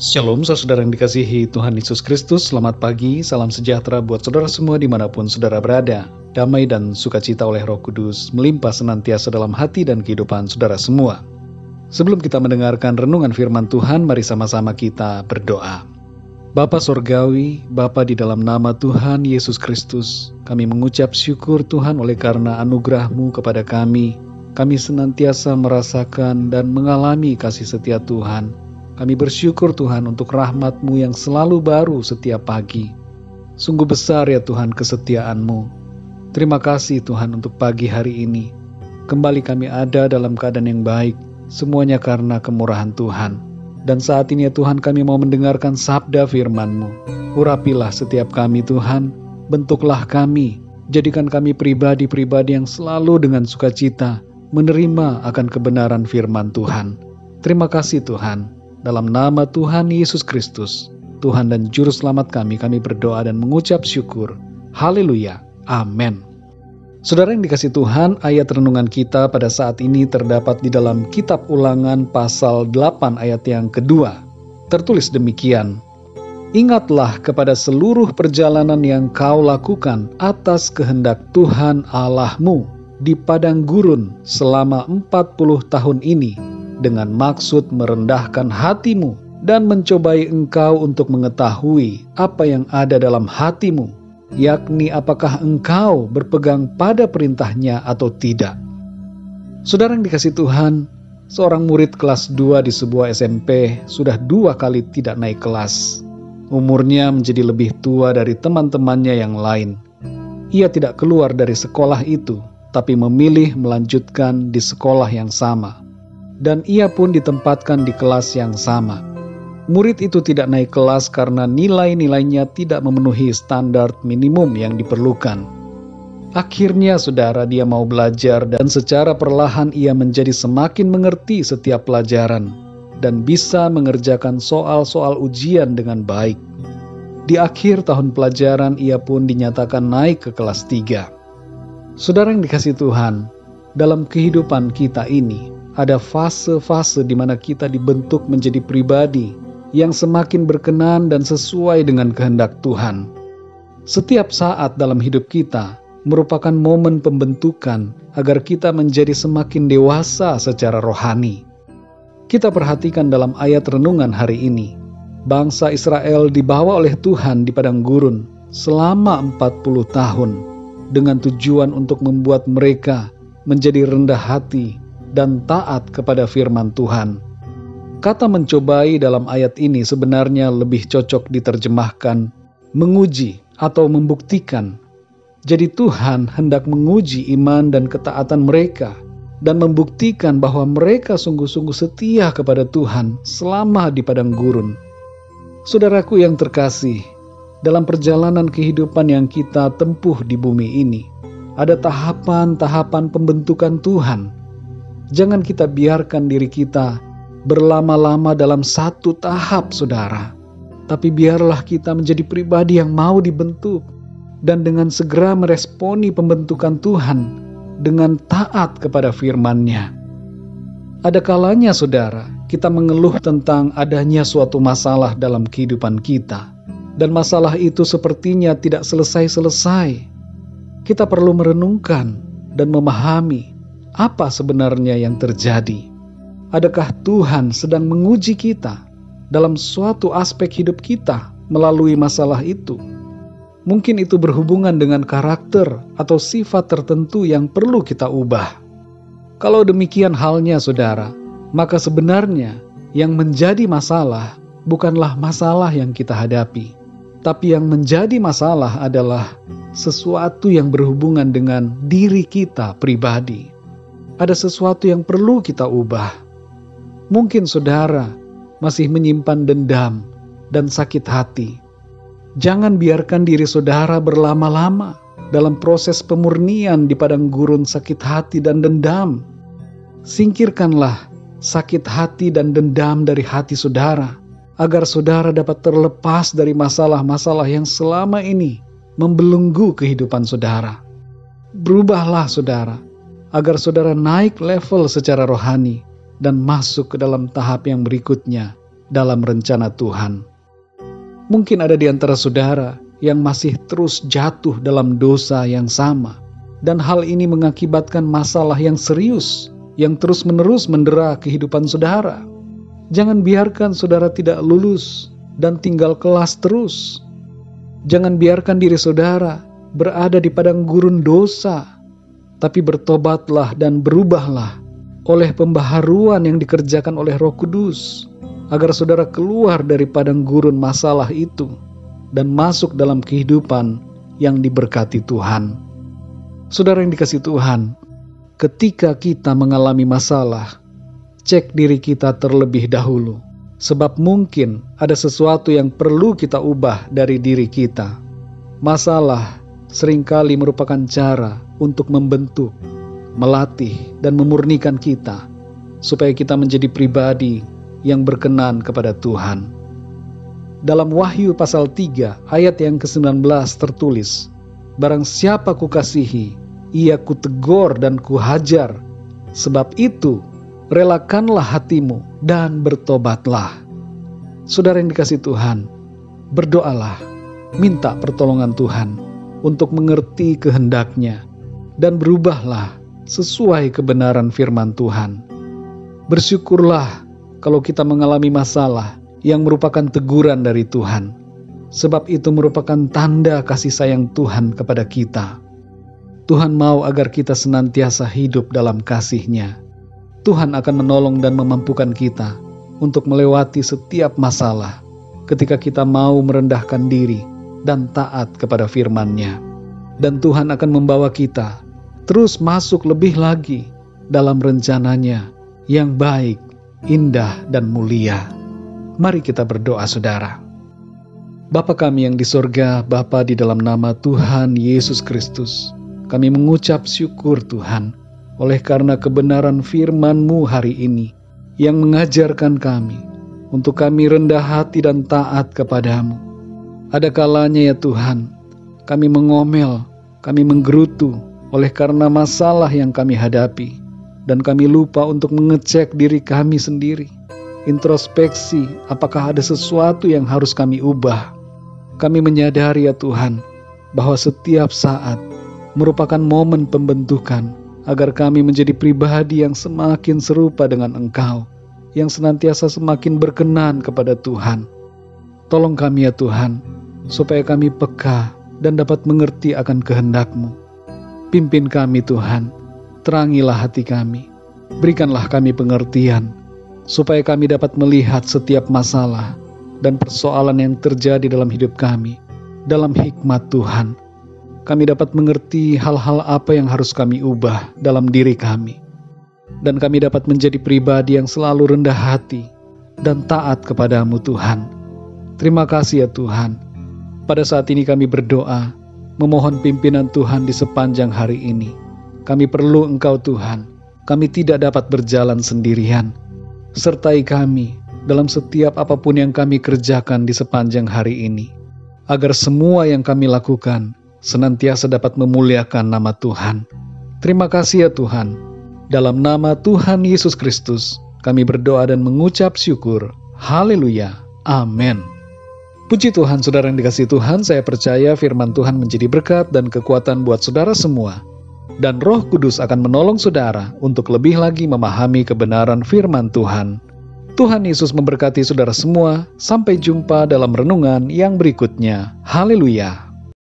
Shalom saudara yang dikasihi Tuhan Yesus Kristus. Selamat pagi, salam sejahtera buat saudara semua dimanapun saudara berada. Damai dan sukacita oleh Roh Kudus melimpah senantiasa dalam hati dan kehidupan saudara semua. Sebelum kita mendengarkan renungan firman Tuhan, mari sama-sama kita berdoa. Bapa Sorgawi, Bapa di dalam nama Tuhan Yesus Kristus, kami mengucap syukur Tuhan oleh karena anugerah-Mu kepada kami. Kami senantiasa merasakan dan mengalami kasih setia Tuhan. Kami bersyukur Tuhan untuk rahmat-Mu yang selalu baru setiap pagi. Sungguh besar ya Tuhan kesetiaan-Mu. Terima kasih Tuhan untuk pagi hari ini. Kembali kami ada dalam keadaan yang baik, semuanya karena kemurahan Tuhan. Dan saat ini ya Tuhan kami mau mendengarkan sabda firman-Mu. Urapilah setiap kami Tuhan, bentuklah kami, jadikan kami pribadi-pribadi yang selalu dengan sukacita menerima akan kebenaran firman Tuhan. Terima kasih Tuhan. Dalam nama Tuhan Yesus Kristus, Tuhan dan Juru Selamat kami berdoa dan mengucap syukur. Haleluya. Amin. Saudara yang dikasihi Tuhan, ayat renungan kita pada saat ini terdapat di dalam Kitab Ulangan pasal 8 ayat yang kedua. Tertulis demikian, "Ingatlah kepada seluruh perjalanan yang kau lakukan atas kehendak Tuhan Allahmu di padang gurun selama 40 tahun ini, dengan maksud merendahkan hatimu dan mencobai engkau untuk mengetahui apa yang ada dalam hatimu, yakni apakah engkau berpegang pada perintahnya atau tidak." Saudara yang dikasihi Tuhan, seorang murid kelas 2 di sebuah SMP sudah 2 kali tidak naik kelas. Umurnya menjadi lebih tua dari teman-temannya yang lain. Ia tidak keluar dari sekolah itu, tapi memilih melanjutkan di sekolah yang sama. Dan ia pun ditempatkan di kelas yang sama. Murid itu tidak naik kelas karena nilai-nilainya tidak memenuhi standar minimum yang diperlukan. Akhirnya saudara, dia mau belajar dan secara perlahan ia menjadi semakin mengerti setiap pelajaran dan bisa mengerjakan soal-soal ujian dengan baik. Di akhir tahun pelajaran ia pun dinyatakan naik ke kelas 3. Saudara yang dikasihi Tuhan, dalam kehidupan kita ini ada fase-fase di mana kita dibentuk menjadi pribadi yang semakin berkenan dan sesuai dengan kehendak Tuhan. Setiap saat dalam hidup kita merupakan momen pembentukan agar kita menjadi semakin dewasa secara rohani. Kita perhatikan dalam ayat renungan hari ini, bangsa Israel dibawa oleh Tuhan di padang gurun selama 40 tahun dengan tujuan untuk membuat mereka menjadi rendah hati dan taat kepada firman Tuhan. Kata mencobai dalam ayat ini sebenarnya lebih cocok diterjemahkan menguji atau membuktikan. Jadi Tuhan hendak menguji iman dan ketaatan mereka dan membuktikan bahwa mereka sungguh-sungguh setia kepada Tuhan selama di padang gurun. Saudaraku yang terkasih, dalam perjalanan kehidupan yang kita tempuh di bumi ini, ada tahapan-tahapan pembentukan Tuhan. Jangan kita biarkan diri kita berlama-lama dalam satu tahap, saudara. Tapi biarlah kita menjadi pribadi yang mau dibentuk dan dengan segera meresponi pembentukan Tuhan dengan taat kepada firman-Nya. Ada kalanya, saudara, kita mengeluh tentang adanya suatu masalah dalam kehidupan kita. Dan masalah itu sepertinya tidak selesai-selesai. Kita perlu merenungkan dan memahami apa sebenarnya yang terjadi. Adakah Tuhan sedang menguji kita dalam suatu aspek hidup kita melalui masalah itu? Mungkin itu berhubungan dengan karakter atau sifat tertentu yang perlu kita ubah. Kalau demikian halnya, saudara, maka sebenarnya yang menjadi masalah bukanlah masalah yang kita hadapi. Tapi yang menjadi masalah adalah sesuatu yang berhubungan dengan diri kita pribadi. Ada sesuatu yang perlu kita ubah. Mungkin saudara masih menyimpan dendam dan sakit hati. Jangan biarkan diri saudara berlama-lama dalam proses pemurnian di padang gurun sakit hati dan dendam. Singkirkanlah sakit hati dan dendam dari hati saudara, agar saudara dapat terlepas dari masalah-masalah yang selama ini membelenggu kehidupan saudara. Berubahlah saudara, agar saudara naik level secara rohani dan masuk ke dalam tahap yang berikutnya, dalam rencana Tuhan. Mungkin ada di antara saudara yang masih terus jatuh dalam dosa yang sama, dan hal ini mengakibatkan masalah yang serius yang terus-menerus mendera kehidupan saudara. Jangan biarkan saudara tidak lulus dan tinggal kelas terus. Jangan biarkan diri saudara berada di padang gurun dosa, tapi bertobatlah dan berubahlah oleh pembaharuan yang dikerjakan oleh Roh Kudus, agar saudara keluar dari padang gurun masalah itu dan masuk dalam kehidupan yang diberkati Tuhan. Saudara yang dikasihi Tuhan, ketika kita mengalami masalah, cek diri kita terlebih dahulu, sebab mungkin ada sesuatu yang perlu kita ubah dari diri kita. Masalah seringkali merupakan cara untuk membentuk, melatih, dan memurnikan kita, supaya kita menjadi pribadi yang berkenan kepada Tuhan. Dalam Wahyu pasal 3 ayat yang ke-19 tertulis, "Barang siapa kukasihi, ia kutegur dan kuhajar. Sebab itu, relakanlah hatimu dan bertobatlah." Saudara yang dikasihi Tuhan, berdoalah, minta pertolongan Tuhan untuk mengerti kehendak-Nya, dan berubahlah sesuai kebenaran firman Tuhan. Bersyukurlah kalau kita mengalami masalah yang merupakan teguran dari Tuhan, sebab itu merupakan tanda kasih sayang Tuhan kepada kita. Tuhan mau agar kita senantiasa hidup dalam kasih-Nya. Tuhan akan menolong dan memampukan kita untuk melewati setiap masalah ketika kita mau merendahkan diri dan taat kepada firman-Nya. Dan Tuhan akan membawa kita terus masuk lebih lagi dalam rencana-Nya yang baik, indah, dan mulia. Mari kita berdoa, saudara. Bapa kami yang di sorga, Bapa, di dalam nama Tuhan Yesus Kristus, kami mengucap syukur Tuhan, oleh karena kebenaran firman-Mu hari ini, yang mengajarkan kami, untuk kami rendah hati dan taat kepadamu. Ada kalanya ya Tuhan, kami mengomel, kami menggerutu, oleh karena masalah yang kami hadapi, dan kami lupa untuk mengecek diri kami sendiri, introspeksi apakah ada sesuatu yang harus kami ubah. Kami menyadari ya Tuhan, bahwa setiap saat merupakan momen pembentukan, agar kami menjadi pribadi yang semakin serupa dengan Engkau, yang senantiasa semakin berkenan kepada Tuhan. Tolong kami ya Tuhan, supaya kami peka dan dapat mengerti akan kehendak-Mu. Pimpin kami Tuhan, terangilah hati kami, berikanlah kami pengertian, supaya kami dapat melihat setiap masalah dan persoalan yang terjadi dalam hidup kami, dalam hikmat Tuhan. Kami dapat mengerti hal-hal apa yang harus kami ubah dalam diri kami, dan kami dapat menjadi pribadi yang selalu rendah hati dan taat kepadamu Tuhan. Terima kasih ya Tuhan. Pada saat ini kami berdoa, memohon pimpinan Tuhan di sepanjang hari ini. Kami perlu Engkau Tuhan, kami tidak dapat berjalan sendirian. Sertai kami dalam setiap apapun yang kami kerjakan di sepanjang hari ini, agar semua yang kami lakukan senantiasa dapat memuliakan nama Tuhan. Terima kasih ya Tuhan. Dalam nama Tuhan Yesus Kristus, kami berdoa dan mengucap syukur. Haleluya. Amin. Puji Tuhan, saudara yang dikasihi Tuhan, saya percaya firman Tuhan menjadi berkat dan kekuatan buat saudara semua. Dan Roh Kudus akan menolong saudara untuk lebih lagi memahami kebenaran firman Tuhan. Tuhan Yesus memberkati saudara semua. Sampai jumpa dalam renungan yang berikutnya. Haleluya.